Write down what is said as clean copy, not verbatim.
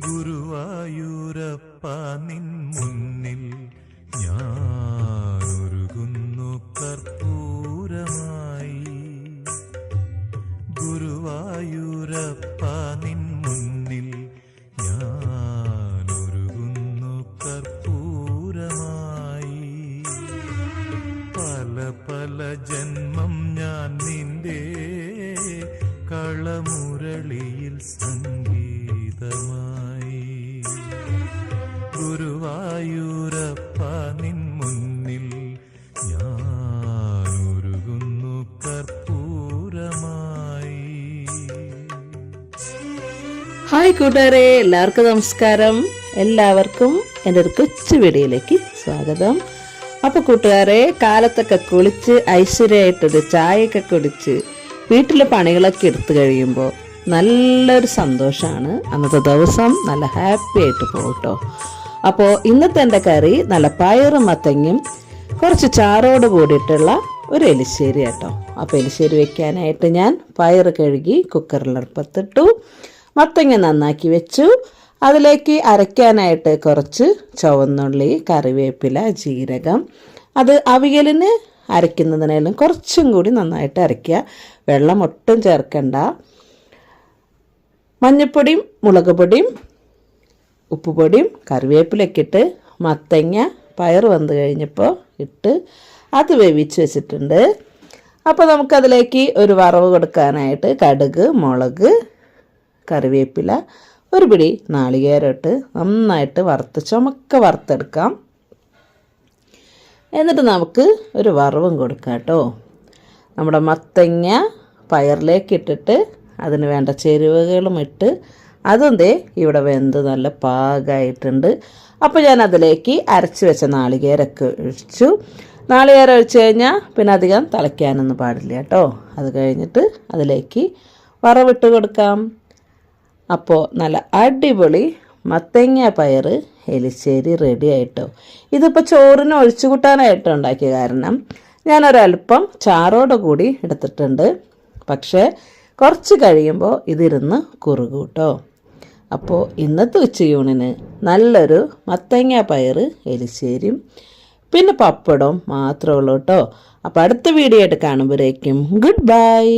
ഗുരുവായൂരപ്പ നിൻ മുന്നിൽ ഞാനൊരുകുന്നു കർപ്പൂരമായി. ഗുരുവായൂരപ്പ നിൻ മുന്നിൽ ഞാനൊരുകുന്നു കർപ്പൂരമായി. പല പല ജന്മം ഞാൻ നിന്റെ കളമുരളിയിൽ സംഗീതമായി. ഗുരുവായൂരപ്പ നിൻ മുന്നിൽ ഞാനൊരുകുന്നു കർപ്പൂരമായി. ഹായ് കൂട്ടുകാരെ, എല്ലാവർക്കും നമസ്കാരം. എല്ലാവർക്കും എൻ്റെ ഒരു കൊച്ചു വീഡിയോയിലേക്ക് സ്വാഗതം. അപ്പോൾ കൂട്ടുകാരെ, കാലത്തൊക്കെ കുളിച്ച് ഐശ്വര്യമായിട്ടൊരു ചായയൊക്കെ കുടിച്ച് വീട്ടിലെ പണികളൊക്കെ എടുത്തു കഴിയുമ്പോൾ നല്ലൊരു സന്തോഷമാണ്. അന്നത്തെ ദിവസം നല്ല ഹാപ്പി ആയിട്ട് പോകട്ടോ. അപ്പോൾ ഇന്നത്തെ എൻ്റെ കറി നല്ല പയറും മത്തങ്ങയും കുറച്ച് ചാറോട് കൂടിയിട്ടുള്ള ഒരു എലിശ്ശേരി കേട്ടോ. അപ്പോൾ എലിശ്ശേരി വെക്കാനായിട്ട് ഞാൻ പയർ കഴുകി കുക്കറിൽ അടുപ്പത്തിട്ടു, മത്തങ്ങ നന്നാക്കി വെച്ചു. അതിലേക്ക് അരയ്ക്കാനായിട്ട് കുറച്ച് ചുവന്നുള്ളി, കറിവേപ്പില, ജീരകം. അത് അവിയലിന് അരയ്ക്കുന്നതിനാലും കുറച്ചും കൂടി നന്നായിട്ട് അരയ്ക്കുക. വെള്ളം ഒട്ടും ചേർക്കണ്ട. മഞ്ഞൾപ്പൊടിയും മുളക് പൊടിയും ഉപ്പുപൊടിയും കറിവേപ്പിലൊക്കെ ഇട്ട് മത്തങ്ങ പയർ വന്നു കഴിഞ്ഞപ്പോൾ ഇട്ട് അത് വേവിച്ച് വെച്ചിട്ടുണ്ട്. അപ്പോൾ നമുക്കതിലേക്ക് ഒരു വറവ് കൊടുക്കാനായിട്ട് കടുക്, മുളക്, കറിവേപ്പില, ഒരു പിടി നാളികേരം ഇട്ട് നന്നായിട്ട് ചുമക്ക വറുത്തെടുക്കാം. എന്നിട്ട് നമുക്ക് ഒരു വറവും കൊടുക്കാം കേട്ടോ. നമ്മുടെ മത്തങ്ങ പയറിലേക്ക് ഇട്ടിട്ട് അതിന് വേണ്ട ചേരുവകളും ഇട്ട് അതും ഇവിടെ വെന്ത് നല്ല പാകമായിട്ടുണ്ട്. അപ്പോൾ ഞാൻ അതിലേക്ക് അരച്ച് വെച്ച നാളികേരമൊക്കെ ഒഴിച്ചു. നാളികേരം ഒഴിച്ച് കഴിഞ്ഞാൽ പിന്നെ അധികം തിളയ്ക്കാനൊന്നും പാടില്ല കേട്ടോ. അത് കഴിഞ്ഞിട്ട് അതിലേക്ക് വറവിട്ട് കൊടുക്കാം. അപ്പോൾ നല്ല അടിപൊളി മത്തങ്ങ പയർ എലിശ്ശേരി റെഡി ആയിട്ടോ. ഇതിപ്പോൾ ചോറിന് ഒഴിച്ചു കൂട്ടാനായിട്ട് ഉണ്ടാക്കിയ കാരണം ഞാനൊരല്പം ചാറോട് കൂടി എടുത്തിട്ടുണ്ട്. പക്ഷേ കുറച്ച് കഴിയുമ്പോൾ ഇതിരുന്ന് കുറുകും കേട്ടോ. അപ്പോൾ ഇന്നത്തെ ഉച്ചയൂണിന് നല്ലൊരു മത്തങ്ങ പയർ എലിശ്ശേരിയും പിന്നെ പപ്പടവും മാത്രമേ ഉള്ളൂ കേട്ടോ. അപ്പോൾ അടുത്ത വീഡിയോ ആയിട്ട് കാണുമ്പോഴേക്കും ഗുഡ് ബൈ.